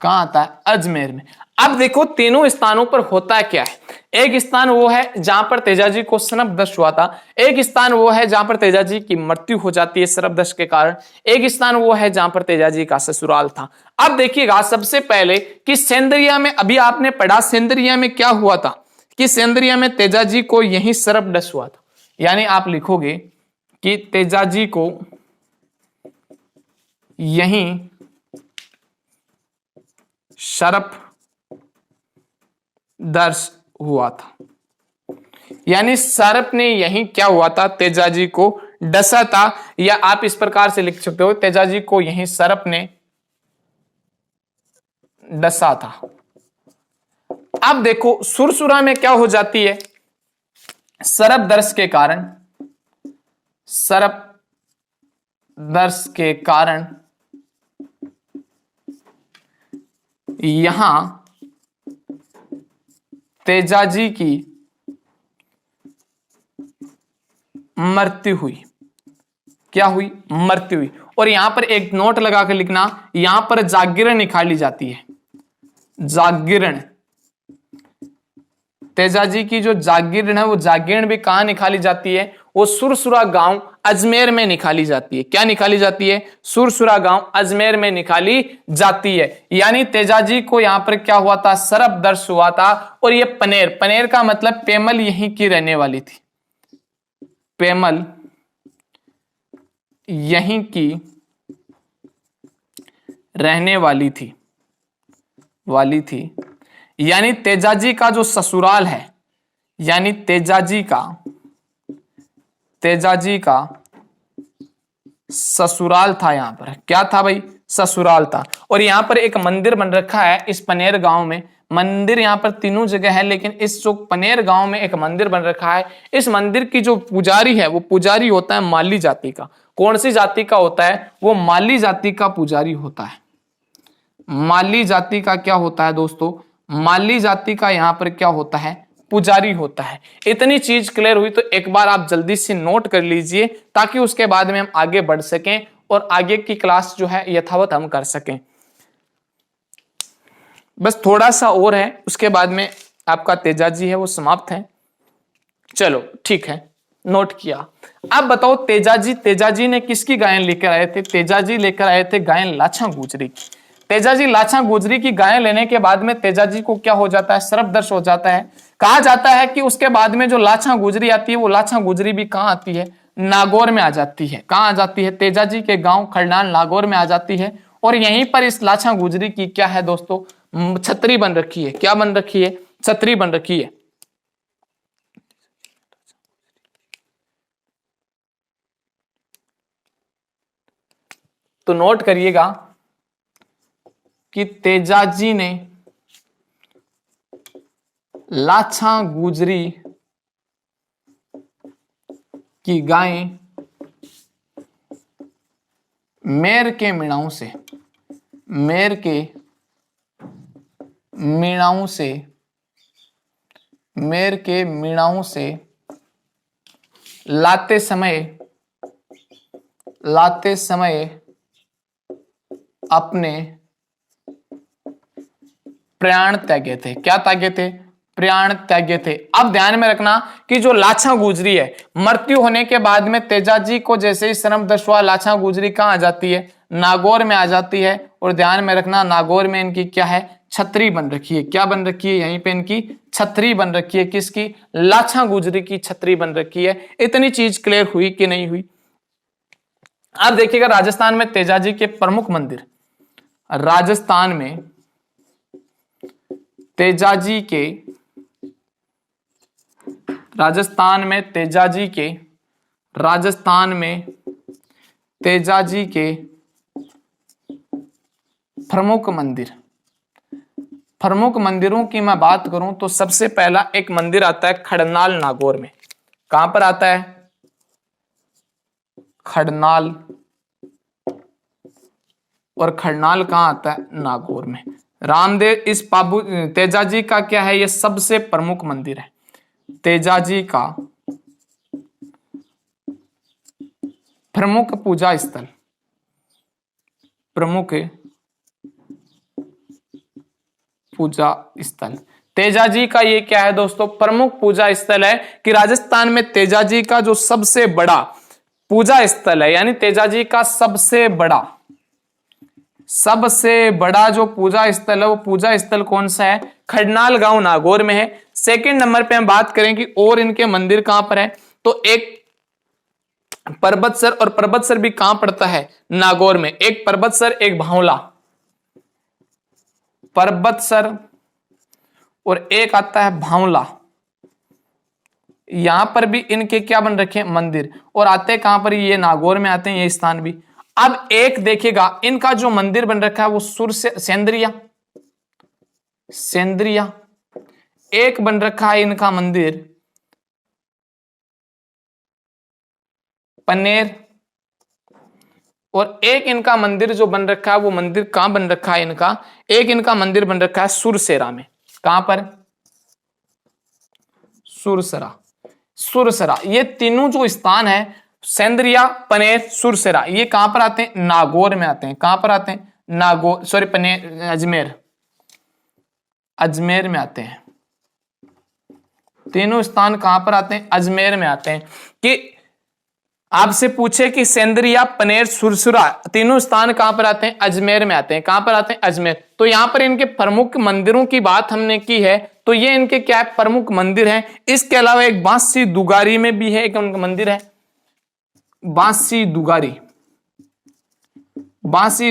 कहां आता है? अजमेर में। अब देखो तीनों स्थानों पर होता क्या है। एक स्थान वो है जहां पर तेजाजी को सर्पदंश हुआ था, एक स्थान वो है जहां पर तेजाजी की मृत्यु हो जाती है सर्पदंश के कारण, एक स्थान वो है जहां पर तेजाजी का ससुराल था। अब देखिएगा सबसे पहले कि सेंद्रिया में, अभी आपने पढ़ा सेंद्रिया में क्या हुआ था कि सेंद्रिया में तेजाजी को यही सर्पदंश हुआ था। यानी आप लिखोगे कि तेजाजी को यहीं सर्पदंश हुआ था। यानी सर्प ने यही क्या हुआ था? तेजाजी को डसा था। या आप इस प्रकार से लिख सकते हो तेजाजी को यही सर्प ने डसा था। अब देखो सुरसुरा में क्या हो जाती है? सर्पदंश के कारण, सर्पदंश के कारण यहां तेजाजी की मृत्यु हुई। क्या हुई? मृत्यु हुई। और यहां पर एक नोट लगा कर लिखना, यहां पर जागीरण निकाली जाती है। जागीरण, तेजाजी की जो जागीरण है वो जागीरण भी कहां निकाली जाती है? वो सुरसुरा गांव अजमेर में निकाली जाती है। क्या निकाली जाती है? सुरसुरा गांव अजमेर में निकाली जाती है। यानी तेजाजी को यहां पर क्या हुआ था? सर्पदंश हुआ था। और ये पनेर, पनेर का मतलब पेमल यहीं की रहने वाली थी, पेमल यहीं की रहने वाली थी, यानी तेजाजी का जो ससुराल है, यानी तेजाजी का ससुराल था। यहां पर क्या था भाई? ससुराल था। और यहां पर एक मंदिर बन रखा है इस पनेर गांव में। मंदिर यहां पर तीनों जगह है, लेकिन इस जो पनेर गांव में एक मंदिर बन रखा है, इस मंदिर की जो पुजारी है वो पुजारी होता है माली जाति का। कौन सी जाति का होता है? वो माली जाति का पुजारी होता है। माली जाति का क्या होता है दोस्तों? माली जाति का यहां पर क्या होता है? पुजारी होता है। इतनी चीज क्लियर हुई तो एक बार आप जल्दी से नोट कर लीजिए, ताकि उसके बाद में हम आगे बढ़ सकें और आगे की क्लास जो है यथावत हम कर सकें। बस थोड़ा सा और है, उसके बाद में आपका तेजाजी है वो समाप्त है। चलो ठीक है, नोट किया। अब बताओ तेजाजी ने किसकी गायन लेकर आए थे? तेजाजी लेकर आए थे गायन लाछा गुजरी की। तेजाजी लाछा गुजरी की गायन लेने के बाद में तेजाजी को क्या हो जाता है? सर्पदंश हो जाता है। कहा जाता है कि उसके बाद में जो लाछा गुजरी आती है, वो लाछा गुजरी भी कहां आती है? नागौर में आ जाती है। कहां आ जाती है? तेजाजी के गांव खरडान नागौर में आ जाती है। और यहीं पर इस लाछा गुजरी की क्या है दोस्तों? छतरी बन रखी है। क्या बन रखी है? छतरी बन रखी है। तो नोट करिएगा कि तेजाजी ने लाछा गुजरी की गायें मेर के मीणाओं से, मेर के मीणाओं से, मेर के मीणाओं से लाते समय अपने प्राण त्यागे थे। क्या त्यागे थे? प्राण त्यागे थे। अब ध्यान में रखना कि जो लाछा गुजरी है, मृत्यु होने के बाद में तेजाजी को जैसे ही श्रमदश हुआ, लाछा गुजरी कहां आ जाती है? नागौर में आ जाती है। और ध्यान में रखना नागौर में इनकी क्या है? छतरी बन रखी है। क्या बन रखी है? यहीं पे इनकी छतरी बन रखी है। किसकी? लाछा गुजरी की छतरी बन रखी है। इतनी चीज क्लियर हुई कि नहीं हुई? अब देखिएगा राजस्थान में तेजाजी के प्रमुख मंदिर, राजस्थान में तेजाजी के प्रमुख मंदिरों की मैं बात करूं तो सबसे पहला एक मंदिर आता है खड़नाल नागौर में। कहां पर आता है? खड़नाल। और खड़नाल कहां आता है? नागौर में। रामदेव इस बाबू तेजाजी का क्या है? यह सबसे प्रमुख मंदिर है। तेजाजी का प्रमुख पूजा स्थल, प्रमुख पूजा स्थल तेजाजी का ये क्या है दोस्तों? प्रमुख पूजा स्थल है कि राजस्थान में तेजाजी का जो सबसे बड़ा पूजा स्थल है, यानी तेजाजी का सबसे बड़ा जो पूजा स्थल है, वो पूजा स्थल कौन सा है? खड़नाल गांव नागौर में है। सेकंड नंबर पे हम बात करें कि और इनके मंदिर कहां पर है, तो एक परबतसर, और परबतसर भी कहां पड़ता है? नागौर में। एक परबतसर, एक भावला। परबतसर और एक आता है भावला। यहां पर भी इनके क्या बन रखे हैं? मंदिर। और आते हैं कहां पर? ये नागौर में आते हैं ये स्थान भी। अब एक देखिएगा इनका जो मंदिर बन रखा है वो सुर से सेंद्रिया। एक बन रखा है इनका मंदिर पनेर। और एक इनका मंदिर जो बन रखा है वो मंदिर कहां बन रखा है इनका? एक इनका मंदिर बन रखा है सुरसेरा में। कहां पर? सुरसरा। ये तीनों जो स्थान है, सेंद्रिया, पनेर, सुरसेरा, ये कहां पर आते हैं? नागौर में आते हैं। कहां पर आते हैं? नागौर, सॉरी पनेर, अजमेर में आते हैं। तीनों स्थान कहां पर आते हैं? अजमेर में आते हैं। कि आपसे पूछे कि सेंद्रिया, पनेर, सुरसुरा तीनों स्थान कहां पर आते हैं? अजमेर में आते हैं। कहां पर आते हैं? अजमेर। तो यहां पर इनके प्रमुख मंदिरों की बात हमने की है, तो ये इनके क्या है? प्रमुख मंदिर हैं। इसके अलावा एक बांसी दुगारी में भी है एक उनका मंदिर है, बांसी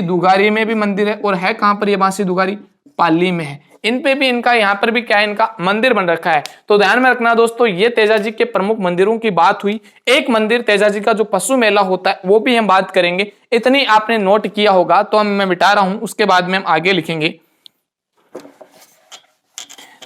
दुगारी में भी मंदिर है। और है कहां पर ये बांसी दुगारी? पाली में है। इन पे भी इनका, यहां पर भी क्या है? इनका मंदिर बन रखा है। तो ध्यान में रखना दोस्तों, ये तेजाजी के प्रमुख मंदिरों की बात हुई। एक मंदिर तेजाजी का जो पशु मेला होता है वो भी हम बात करेंगे। इतनी आपने नोट किया होगा, तो मैं मिटा रहा हूं, उसके बाद में हम आगे लिखेंगे।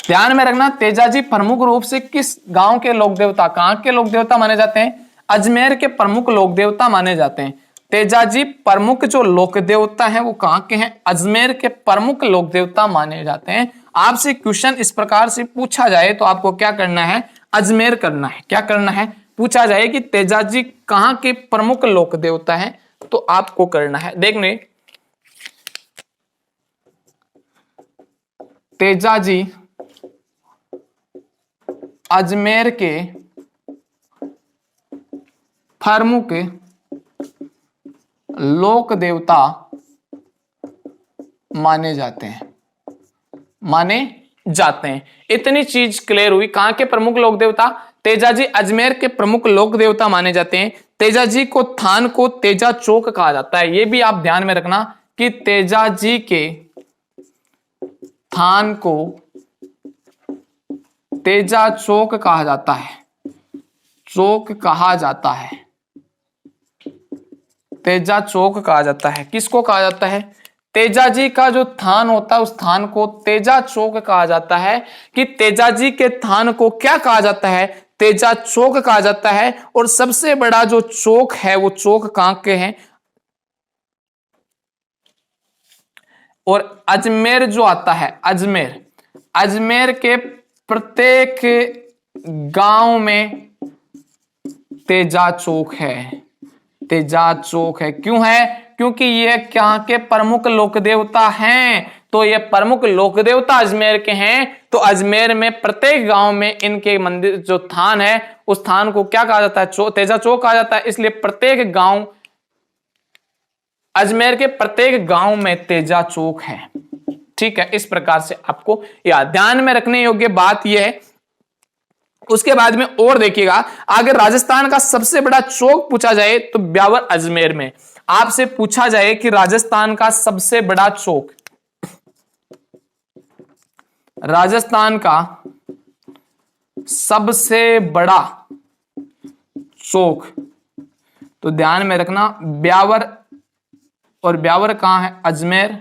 ध्यान में रखना तेजाजी प्रमुख रूप से किस गांव के लोक देवता, कहां के लोक देवता माने जाते हैं? अजमेर के प्रमुख लोक देवता माने जाते हैं। तेजाजी प्रमुख जो लोक देवता है वो कहां के हैं? अजमेर के प्रमुख लोक देवता माने जाते हैं। आपसे क्वेश्चन इस प्रकार से पूछा जाए तो आपको क्या करना है? अजमेर करना है। क्या करना है? पूछा जाए कि तेजाजी कहां के प्रमुख लोक देवता है, तो आपको करना है देखने, तेजाजी अजमेर के प्रमुख लोक देवता माने जाते हैं। इतनी चीज क्लियर हुई। कहां के प्रमुख लोक देवता? तेजाजी अजमेर के प्रमुख लोक देवता माने जाते हैं। तेजाजी को थान को तेजा चौक कहा जाता है। यह भी आप ध्यान में रखना कि तेजाजी के थान को तेजा चौक कहा जाता है। तेजा चौक कहा जाता है। किसको कहा जाता है? तेजाजी का जो थान होता है उस थान को तेजा चौक कहा जाता है। कि तेजाजी के थान को क्या कहा जाता है? तेजा चौक कहा जाता है। और सबसे बड़ा जो चौक है वो चौक कहां के हैं? और अजमेर जो आता है, अजमेर के प्रत्येक गांव में तेजा चौक है। तेजा चौक है, क्यों है? क्योंकि ये क्या के प्रमुख लोक देवता हैं। तो ये प्रमुख लोक देवता अजमेर के हैं, तो अजमेर में प्रत्येक गांव में इनके मंदिर जो स्थान है उस स्थान को क्या कहा जाता है? तेजा चौक कहा जाता है। इसलिए प्रत्येक गांव, अजमेर के प्रत्येक गांव में तेजा चौक है। ठीक है, इस प्रकार से आपको या ध्यान में रखने योग्य बात यह है। उसके बाद में और देखिएगा, अगर राजस्थान का सबसे बड़ा चौक पूछा जाए तो ब्यावर अजमेर में। आपसे पूछा जाए कि राजस्थान का सबसे बड़ा चौक, राजस्थान का सबसे बड़ा चौक, तो ध्यान में रखना ब्यावर, और ब्यावर कहां है? अजमेर।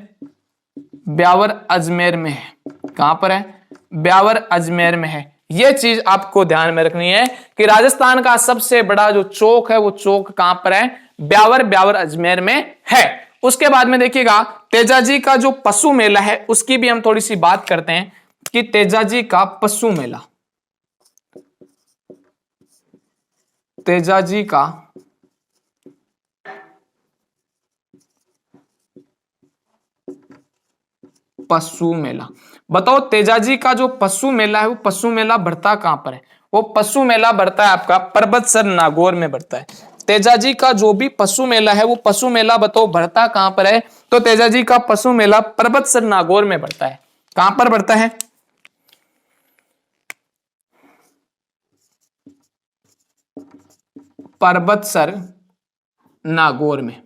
ब्यावर अजमेर में है। कहां पर है? ब्यावर अजमेर में है। यह चीज आपको ध्यान में रखनी है कि राजस्थान का सबसे बड़ा जो चौक है वो चौक कहां पर है? ब्यावर, ब्यावर अजमेर में है। उसके बाद में देखिएगा तेजाजी का जो पशु मेला है उसकी भी हम थोड़ी सी बात करते हैं कि तेजाजी का पशु मेला, तेजाजी का पशु मेला, बताओ तेजाजी का जो पशु मेला है वो पशु मेला बढ़ता कहां पर है? वो पशु मेला बढ़ता है आपका परबतसर नागौर में बढ़ता है। तेजाजी का जो भी पशु मेला है वो पशु मेला बताओ बढ़ता कहां पर है? तो तेजाजी का पशु मेला परबतसर नागौर में बढ़ता है। कहां पर बढ़ता है? परबतसर नागौर में।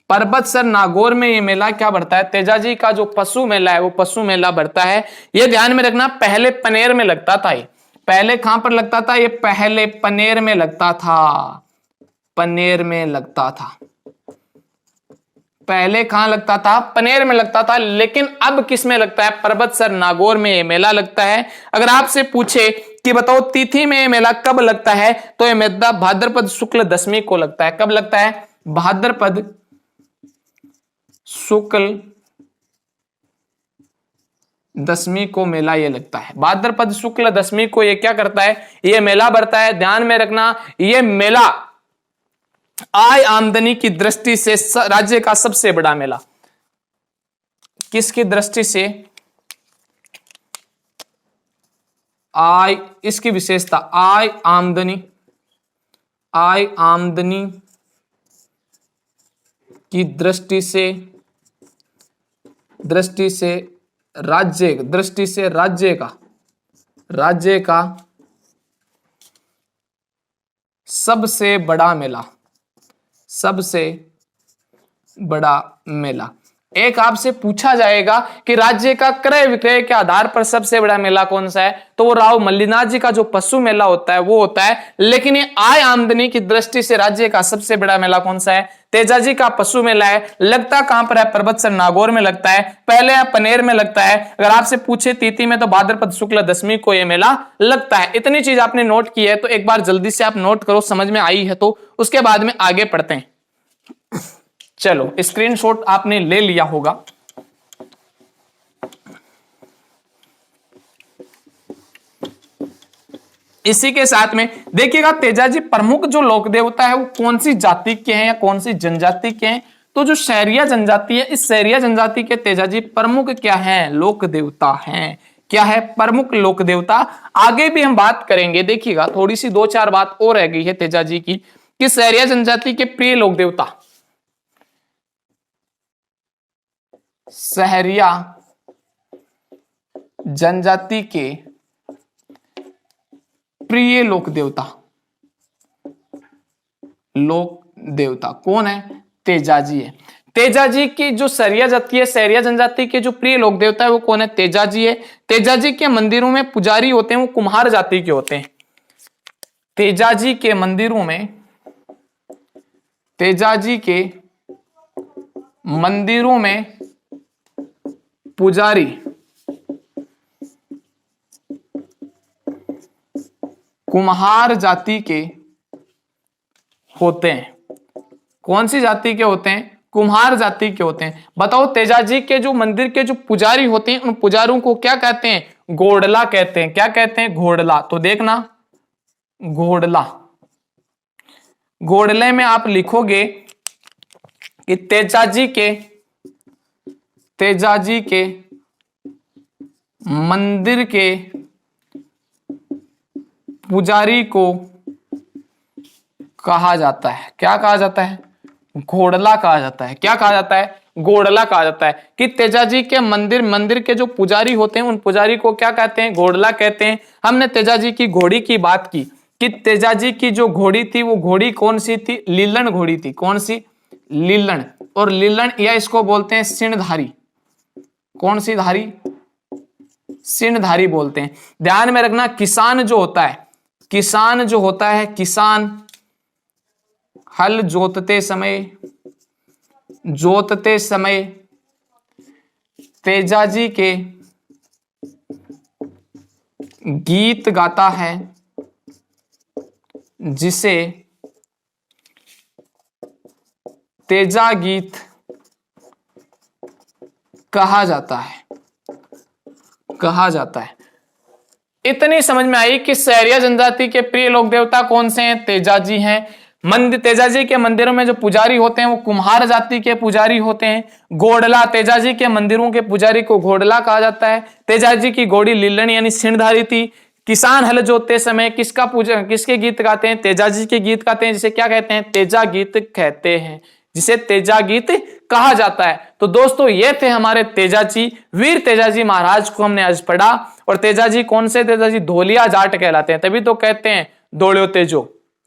परबतसर नागौर में ये मेला क्या बढ़ता है? तेजाजी का जो पशु मेला है वो पशु मेला बढ़ता है। ये ध्यान में रखना, पहले पनेर में लगता था। ये पहले कहां पर लगता था? ये पहले पनेर में लगता था। पनेर में लगता था। पहले कहां लगता था? पनेर में लगता था। लेकिन अब किस में लगता है? परबतसर नागौर में ये मेला लगता है। अगर आपसे पूछे कि बताओ तिथि में ये मेला कब लगता है, तो ये मेला भाद्रपद शुक्ल दशमी को लगता है। कब लगता है? भाद्रपद शुक्ल दशमी को मेला ये लगता है। भाद्रपद शुक्ल दशमी को ये क्या करता है? ये मेला बढ़ता है। ध्यान में रखना, ये मेला आय आमदनी की दृष्टि से राज्य का सबसे बड़ा मेला। किसकी दृष्टि से? आय, इसकी विशेषता आय आमदनी, आय आमदनी की दृष्टि से राज्य का सबसे बड़ा मेला, सबसे बड़ा मेला। एक आपसे पूछा जाएगा कि राज्य का क्रय विक्रय के आधार पर सबसे बड़ा मेला कौन सा है, तो वो राव मल्लीनाथ जी का जो पशु मेला होता है वो होता है। लेकिन ये आय आमदनी की दृष्टि से राज्य का सबसे बड़ा मेला कौन सा है? तेजाजी का पशु मेला है। लगता कहां पर है? परबतसर नागौर में लगता है। पहले पनेर में लगता है। अगर आपसे पूछे तिथि में, तो भाद्रपद शुक्ल दशमी को यह मेला लगता है। इतनी चीज आपने नोट की है तो एक बार जल्दी से आप नोट करो, समझ में आई है तो। उसके बाद में आगे पढ़ते हैं। चलो, स्क्रीनशॉट आपने ले लिया होगा। इसी के साथ में देखिएगा तेजाजी प्रमुख जो लोक देवता है वो कौन सी जाति के हैं या कौन सी जनजाति के हैं? तो जो शहरिया जनजाति है, इस शहरिया जनजाति के तेजाजी प्रमुख क्या हैं? लोक देवता हैं। क्या है? प्रमुख लोक देवता। आगे भी हम बात करेंगे। देखिएगा थोड़ी सी 2-4 बात और रह गई है तेजाजी की कि शहरिया जनजाति के प्रिय लोक देवता, शहरिया जनजाति के प्रिय लोक देवता, लोक देवता कौन है? तेजाजी है। तेजाजी की जो शहरिया जाति है, शहरिया जनजाति के जो प्रिय लोक देवता है वो कौन है? तेजाजी है। तेजाजी के मंदिरों में पुजारी होते हैं वो कुम्हार जाति के होते हैं। तेजाजी के मंदिरों में, तेजाजी के मंदिरों में पुजारी कुम्हार जाति के होते हैं। कौन सी जाति के होते हैं? कुम्हार जाति के होते हैं। बताओ तेजाजी के जो मंदिर के जो पुजारी होते हैं उन पुजारियों को क्या कहते हैं? घोड़ला कहते हैं। क्या कहते हैं? घोड़ला। तो देखना, घोड़ला। घोड़ले में आप लिखोगे कि तेजाजी के मंदिर के पुजारी को कहा जाता है, क्या कहा जाता है? घोड़ला कहा जाता है। क्या कहा जाता है? घोड़ला कहा जाता है। कि तेजाजी के मंदिर के जो पुजारी होते हैं उन पुजारी को क्या कहते हैं? घोड़ला कहते हैं। हमने तेजाजी की घोड़ी की बात की कि तेजाजी की जो घोड़ी थी वो घोड़ी कौन सी थी? लीलन घोड़ी थी। कौन सी? लीलन। और लीलन या इसको बोलते हैं सिणधारी। कौन सी धारी? सिणधारी बोलते हैं। ध्यान में रखना, किसान जो होता है, किसान हल जोतते समय तेजाजी के गीत गाता है जिसे तेजा गीत कहा जाता है। इतनी समझ में आई कि सहरिया जनजाति के प्रिय लोक देवता कौन से हैं? तेजाजी हैं। तेजाजी के मंदिरों में जो पुजारी होते हैं वो कुम्हार जाति के पुजारी होते हैं। घोड़ला, तेजाजी के मंदिरों के पुजारी को घोड़ला कहा जाता है। तेजाजी की घोड़ी लीलन यानी सिणधारी थी। किसान हल जोतते समय किसके गीत गाते हैं? तेजाजी के गीत गाते हैं, जिसे क्या कहते हैं? तेजा गीत कहते हैं, जिसे तेजा गीत कहा जाता है। तो दोस्तों ये थे हमारे तेजाजी, वीर तेजाजी महाराज को हमने आज पढ़ा। और तेजाजी कौन से तेजाजी? धोलिया जाट कहलाते हैं, तभी तो कहते हैं दौड़ो तेजो,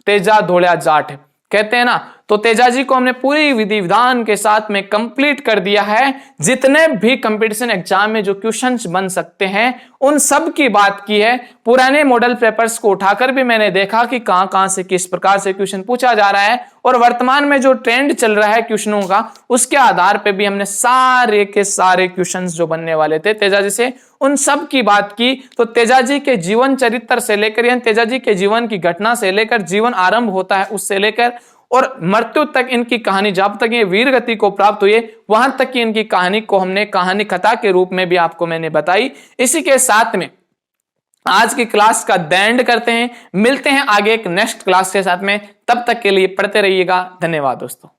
तेजा धोलिया जाट कहते हैं ना। तो तेजाजी को हमने पूरी विधि विधान के साथ में कंप्लीट कर दिया है। जितने भी कंपटीशन एग्जाम में जो क्वेश्चंस बन सकते हैं उन सब की बात की है। पुराने मॉडल पेपर्स को उठाकर भी मैंने देखा कि कहां से किस प्रकार से क्वेश्चन पूछा जा रहा है, और वर्तमान में जो ट्रेंड चल रहा है क्वेश्चनों का उसके आधार पर भी हमने सारे के सारे क्वेश्चंस जो बनने वाले थे तेजाजी से उन सब की बात की। तो तेजाजी के जीवन चरित्र से लेकर यानी तेजाजी के जीवन की घटना से लेकर जीवन आरंभ होता है उससे लेकर और मृत्यु तक इनकी कहानी, जब तक ये वीर गति को प्राप्त हुए वहां तक की इनकी कहानी को हमने कहानी कथा के रूप में भी आपको मैंने बताई। इसी के साथ में आज की क्लास का एंड करते हैं। मिलते हैं आगे एक नेक्स्ट क्लास के साथ में, तब तक के लिए पढ़ते रहिएगा। धन्यवाद दोस्तों।